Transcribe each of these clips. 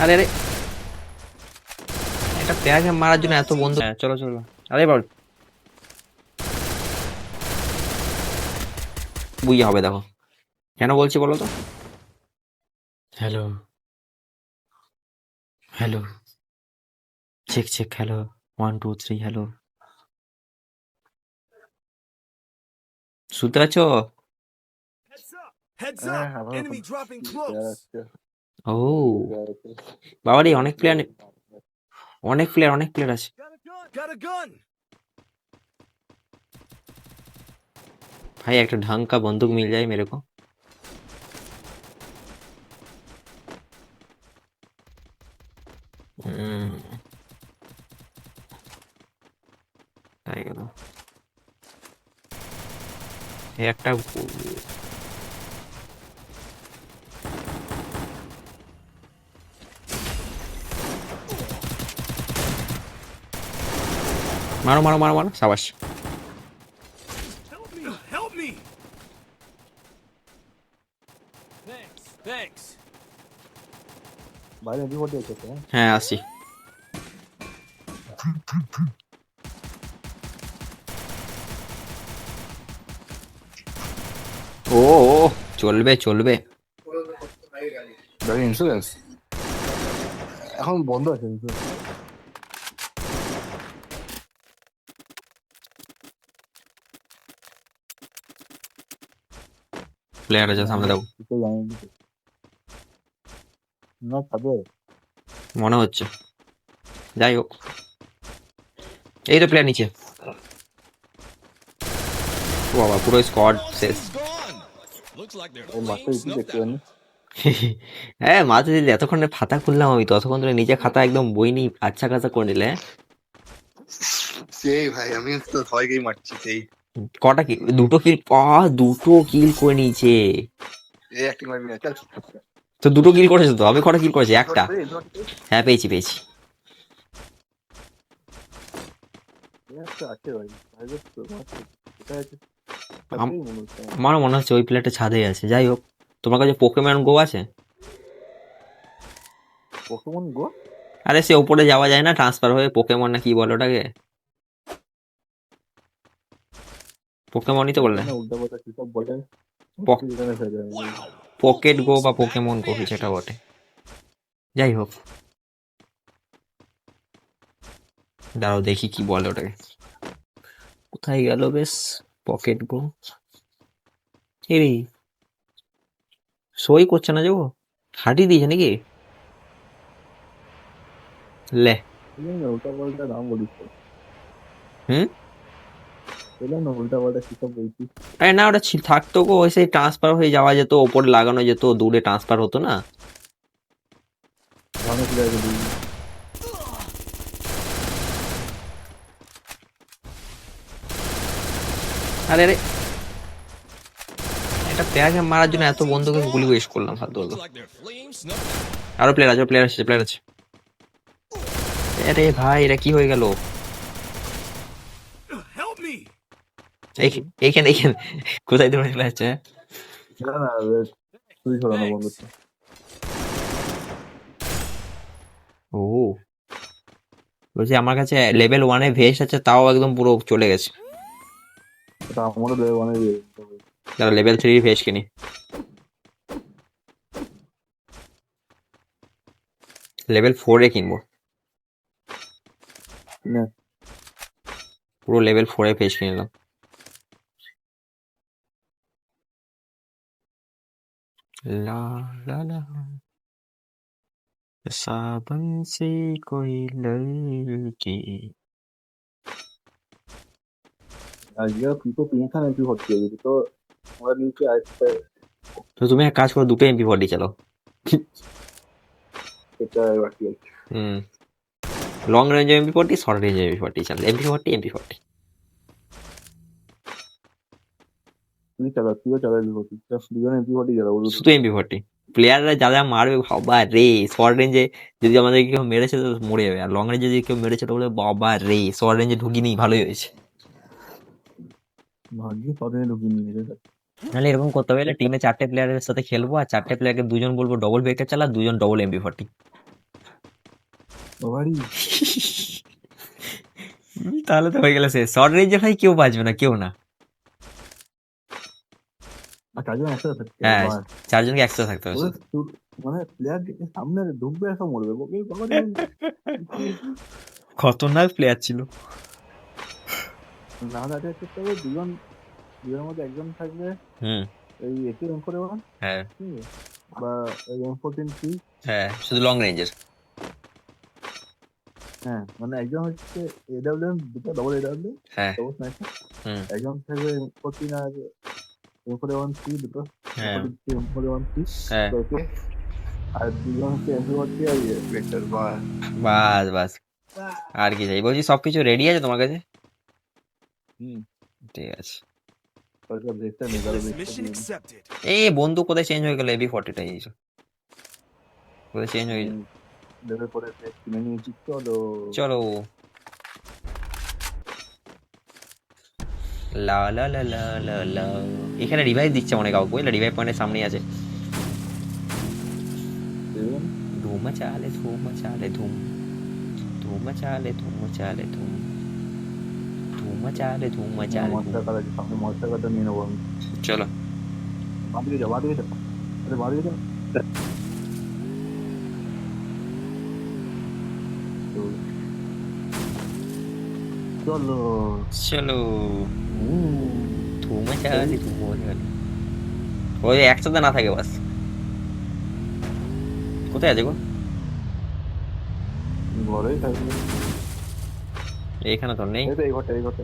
আরে আরে একটা প্লেয়ারকে মারার জন্য এত বন্ধু। চলো চলো, আরে বল বুঝিয়ে হবে, দেখো কেন বলছি বলো তো। Hello hello, check check, hello 1 2 3, hello, শুনতে পাচ্ছ? Heads হ্যাঁ up! আবারও Enemy dropping close! ও বাবা রে, অনেক প্লেয়ার, অনেক প্লেয়ার আছে। Got a gun! Got a gun! भाई एक ढंग का बंदूक मिल जाए मेरे को। তাই গেল এই একটা মারো মারো মারো মারো, সাবাস। Help me! Help me! Thanks. Thanks. বাইরে বিপদ আছে তো। হ্যাঁ আসি। ও ও, চলবে চলবে। গাড়ি ইন্স্যুরেন্স এখন বন্ধ আছে কিন্তু। প্লেয়ার আছে সামনে, দাও কিছু জানি না। না খাবে মনে হচ্ছে। যাই হোক, এই তো প্লেয়ার নিচে। ও বাবা, পুরো স্কোয়াড শেষ। এই মাঠটা কি দেখতে জানি। হ্যাঁ মাঝে দিলে এতক্ষণে খাতা খুললাম আমি, ততক্ষণ ধরে নিজে খাতা একদম বই নি আচ্ছা খাতা করে নিলে। সেই ভাই আমি তো সবাইকেই মারছি সেই। কটা কিল, দুটো কিল, দুটো কিল করে নিয়েছে। এই অ্যাক্টিং মারবি না চল। তো দুটো কিল করেছো তো, আমি কটা কিল করেছি? একটা। হ্যাঁ পেয়েছি পেয়েছি। একটা আছে ভাই ভাই তো মারছে। এটা আছে আম- তাতেই মনে হচ্ছে আমার। আমারও মনে হচ্ছে ওই প্লেয়ারটা ছাদে আছে। যাই হোক, তোমার কাছে পোকেমন গো আছে? পোকেমন গো আরে সে উপরে যাওয়া যায় না ট্রান্সফার হয়ে, পোকেমন না কি বলে ওটাকে, পোকেমনই তো বললে। না উল্টা পাল্টা কি সব বলে পক- এখানে ফেলে যায়। পকেট গো বা পোকেমন গো কিছু একটা বটে। যাই হোক, দাঁড়াও দেখি কি বলে ওটাকে। কোথায় গেল বেশ, পকেট গো। এই সই করছে না, যাবো হাঁটিয়ে দিয়েছে নাকি? লে উল্টা পাল্টা নাম বলিস তো। হুম, এলে না উল্টা পাল্টা কি সব বলছিস। আরে না ওটা থাকতো গো, ওই সেই ট্রান্সফার হয়ে যাওয়া যেত, ওপরে লাগানো যেত, দূরে ট্রান্সফার হতো না। ভালো প্লেয়ার বলি আরে আরে একটা প্লেয়ারকে মারার জন্য এত বন্ধুকে গুলি ওয়েস্ট করলাম ফালতু ফালতু। আরো প্লেয়ার আছে, প্লেয়ার আছে, প্লেয়ার আছে। আরে ভাই এটা কি হয়ে গেল? Help me! এইখানে এইখানে কোথায় দৌড়ে চলে যাচ্ছে? না না তুই ছড়ানো বন্ধ Thanks. করতে। ও বলছি আমার কাছে লেভেল 1 এ ভেস্ট আছে, তাও একদম পুরো চলে গেছে। এটা আমারও দেবে মানে যারা লেভেল 3 ভেস্ট কিনি, লেভেল 4 এ কিনবো। না পুরো লেভেল 4 এ ভেস্ট কিনলাম। লা লা লা साबन से कोई लड़की। আজকে তুই তো তিনখান এমপি ভর্তি হয়ে গেছি তো আমরা নিচে আসতে তো তুমি এক কাজ করো, দুটো MP40 চালাও। এটা বাকি আছে। হুম, long range MP40, short range MP40 চালাও, MP40। তুই চালা তুইও চালাবি ভর্তি দুজনে এমপি ভর্তি চালাবো শুধু MP40। প্লেয়াররা যা যা মারবে বাবা রে, শর্ট রেঞ্জে যদি আমাদের কেউ মেরেছে তো মরে যাবে, আর লং রেঞ্জে যদি কেউ মেরেছে তো বলে বাবা রে, শর্ট রেঞ্জে ঢুকিনি ভালোই হয়েছে। ভাগ্যে পদে ঢুকিয়ে নিয়ে গেছে। নাহলে এরকম করতে হবে, টিমে 4টে প্লেয়ারের সাথে খেলবো, আর 4টে প্লেয়ারকে দুজন বলবো ডবল ভেক্টর চালা, দুজন ডবল MP40। বাবারি তাহলে তো হয়ে গেল সে শর্ট রেঞ্জে ভাই কেউ বাঁচবে না, কেউ না। আর চারজন একসাথে থাকতে হ্যাঁ, হবে চারজনকে একসাথে থাকতে হবে শুধু। মানে প্লেয়ার সামনে ঢুকবে সব মরবে বাবারি খতরনাক প্লেয়ার ছিল। না হলে আগে চেষ্টা করবে দুজনের মধ্যে একজন থাকবে হুম। এই একে M41 হ্যাঁ ঠিক আছে বা এই M14C হ্যাঁ, শুধু লং রেঞ্জের। হ্যাঁ মানে একজন হচ্ছে AWM দুটো ডবল AWM হ্যাঁ। ডবল স্নাইপার হুম। একজন থাকবে M14 আর M41C দুটো হ্যাঁ। M41C হ্যাঁ, ওকে আর দুজন হচ্ছে MP40 আর ভেক্টর বা বাস বাস, আর কি চাই? বলছি সবকিছু রেডি আছে তোমার কাছে? হুম ঠিক আছে। সরকার ভেক্টর নেই কারো Hitless ভেক্টর mission নেই accepted. এই বন্ধু কোথায় চেঞ্জ হয়ে গেল? AB40টা এই কোথায় চেঞ্জ হয়ে গেল? লেভেল পরে কিনে নিয়েছি চলো চলো। লা লা লা লা লা লা। এখানে রিভাইভ দিচ্ছে মনে কাউকে, বুঝলে? রিভাইভ পয়েন্টের সামনেই আছে। দেখবেন ধুম চালে ধুম চালে ধুম, ধুম চালে ধুম চালে ধুম, ধুম চালে ধুম চালে ধুম। মশলা কাটা সামনে মশলা কাটা নিয়ে নেবো আমি চলো। বাদিকে যাও বাদিকে যাও আরে বাদিকে যাও তো চলো চলো। হুম ধুম চালে ধুম চালে। ওই একসাথে না থাকে বাস। কোথায় আছে গো? ঘরেই থাকবে এখানে তো নেই। এই তো এই ঘরটা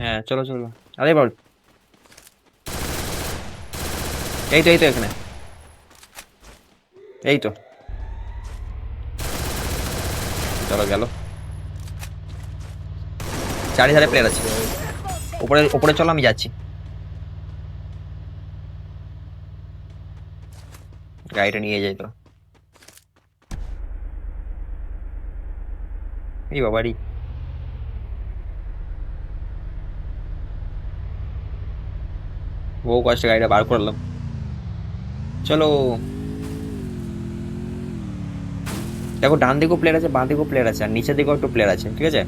হ্যাঁ চলো চলো। আরে বল, এই তো এখানে, এই তো। চলো গেল। চারিধারে প্লেয়ার আছে। উপরে উপরে চলো, আমি যাচ্ছি। গাড়িটা নিয়ে যাই তো। এই বাবারি, বহু কষ্টে গাড়িটা বার করলাম। চলো। দেখো ডান দিকেও প্লেয়ার আছে, বাঁ দিকেও প্লেয়ার আছে, আর নিচের দিকেও একটু প্লেয়ার আছে, ঠিক আছে?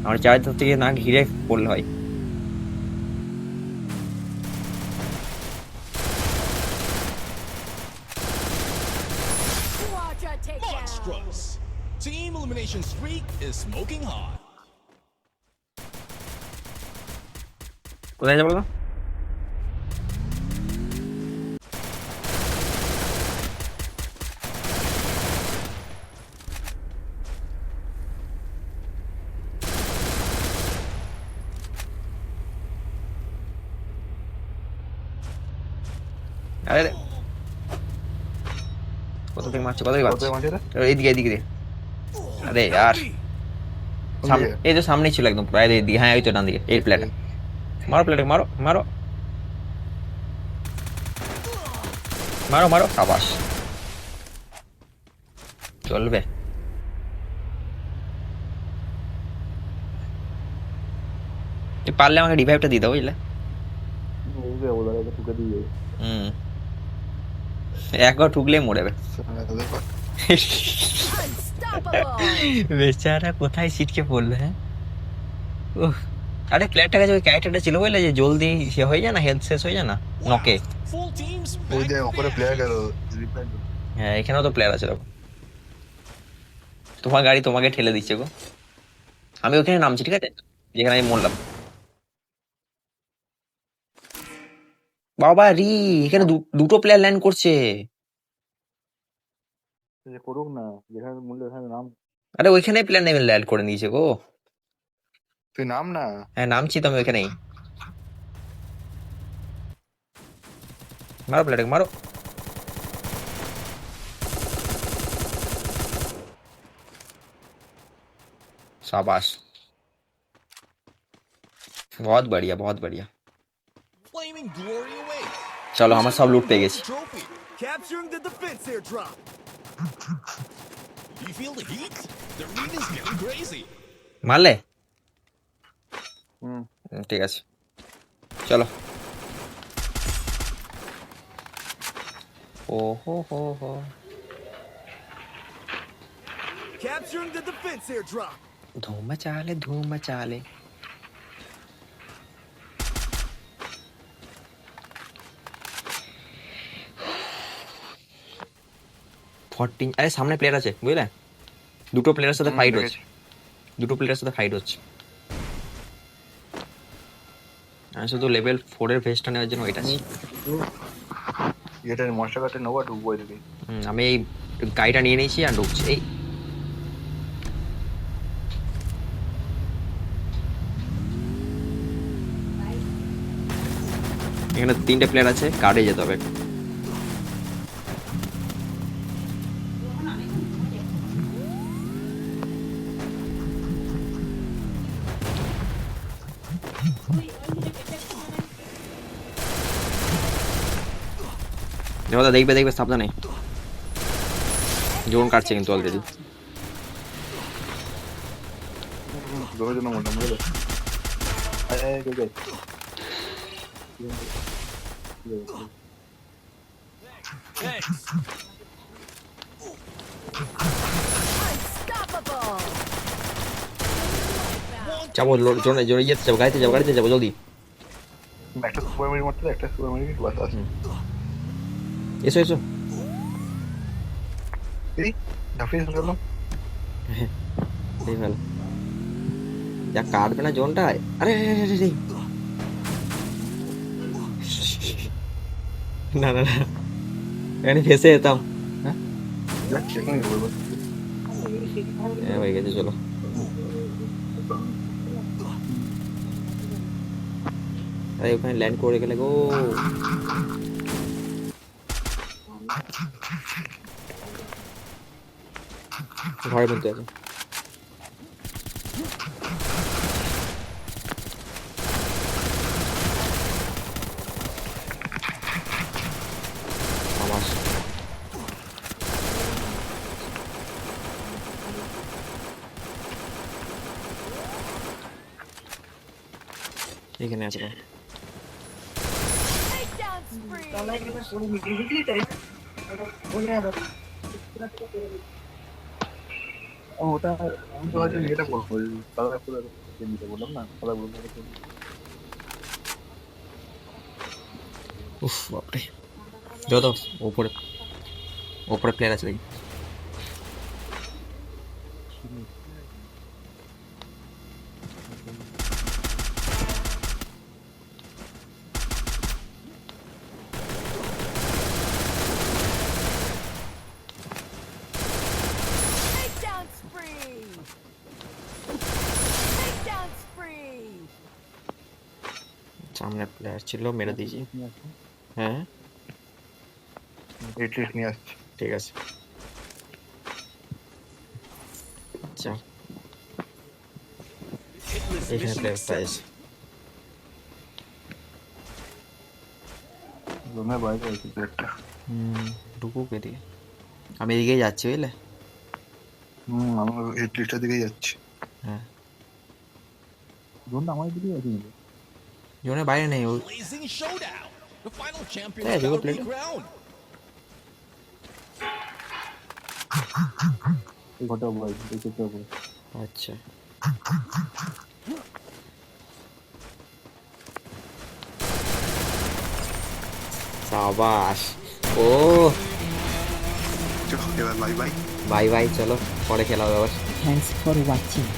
আমার চারিধার থেকে না ঘিরে পড়লে হয়। Quadra takedown. Monstrous. Team elimination streak is smoking hot. কোথায় যাবো? আরে রে, কোথা থেকে মারছে? কোথা থেকে মারছে? এইদিকে এইদিকে দিয়ে। আরে यार, সামনে এই তো সামনেই ছিল একদম পুরো এইদিকে। হ্যাঁ ওই তো ডান দিকে এই প্লেয়ারটা। মারো প্লেয়ারটাকে, মারো মারো মারো মারো, সাবাস। চলবে। তুই পারলে আমাকে রিভাইভটা দিয়ে দাও, বুঝলে? ঠুকে দিয়ে হুম, একবার ঠুকলে মরে যাবে। Unstoppable. বেচারা কোথায় ছিটকে পড়লো, হ্যাঁ? উফ। আরে প্লেয়ারটার কাছে ওই ক্যারেক্টারটা ছিল, বুঝলে? যে জলদি সে হয়ে যায় না, হেলথ শেষ হয়ে যায় না নকে। Full teams ওই back যে to উপরে back. প্লেয়ার গেল রিপ্লাই হ্যাঁ এখানেও তো প্লেয়ার আছে, দেখো। তোমার গাড়ি তোমাকে ঠেলে দিচ্ছে গো। আমি ওখানে নামছি, ঠিক আছে? যেখানে আমি মরলাম। বাবা রি, এখানে দুটো প্লেয়ার ল্যান্ড করছে। করুক না যেখানে মূল্য এখানে নাম আরে ওইখানে প্লেয়ার নেমে ল্যান্ড করে নিয়েছে গো। তুই নাম না হ্যাঁ নামছি তো আমি ওইখানেই। মারো প্লেয়ারটাকে, মারো। शाबाश, बहुत बढ़िया बहुत बढ़िया। Flaming glory awaits. চলো আমার সব লুট পেয়ে গেছি। Trophy. Capturing the defense airdrop. You feel the heat? The read is getting crazy. মারলে? হুম ঠিক আছে চলো। ও হো হো হো। Capturing the defense airdrop. ধুম চালে 14 আরে সামনে প্লেয়ার আছে বুঝলে দুটো প্লেয়ারের সাথে ফাইট হচ্ছে আমি শুধু লেভেল 4 এর ভেস্টটা নেওয়ার জন্য ওইটা আছি এটা মশলা কাটে নেবো আর ঢুকবো এদিকে আমি এই গাড়িটা নিয়ে নিয়েছি আর ঢুকছি এই এখানে 3টে প্লেয়ার আছে কার্ডে যেতে হবে দেবদা দেখবে সাবধানে জোন কাটছে কিন্তু অলরেডি ধরে জন্য মোটামুটি Unstoppable. যাবো জোনে যেতে যাবো গাড়িতে যাবো জলদি একটা সুপার মারি মারতে একটা সুপার মারি বাস আছে এসো এই ধাফিয়ে গেল এই ভালো যা কাটবে না জোনটা আরে না এখানে ফেসে যেতাম হ্যাঁ হয়ে গেছে চলো আরে ওখানে ল্যান্ড করে গেলে গো ঘরের মধ্যে আছে আমার এখানে আছে Takedown spree. ওটা আমি তো হয়তো এটা বলবো সাদা পুরো নিতে বললাম না সাদা বলবো উফ বাপরে যত ওপরে প্লেয়ার আছে দেখি Takedown spree. Takedown spree. সামনে প্লেয়ার ছিল মেরে দিয়েছি হ্যাঁ এটলিস্ট নিয়ে আসছি ঠিক আছে আচ্ছা Hitless এখানে mission প্লেয়ার accepted. পাইছি রুমে বাইরে আছে একটা ঢুকুক এদিকে আমি এদিকেই যাচ্ছি বুঝলে আমি এটলিস্টের দিকেই যাচ্ছি হ্যাঁ জোনটা আমার দিকেই আছে জোনের বাইরে নেই ও Blazing showdown. The final champion Yeah, is you go about to play be it. crowned. এই ঘরটা বয় দেখতে হবে আচ্ছা সাবাস ও চলো এবার বাই বাই বাই বাই চলো পরে খেলা হবে আবার Thanks for watching.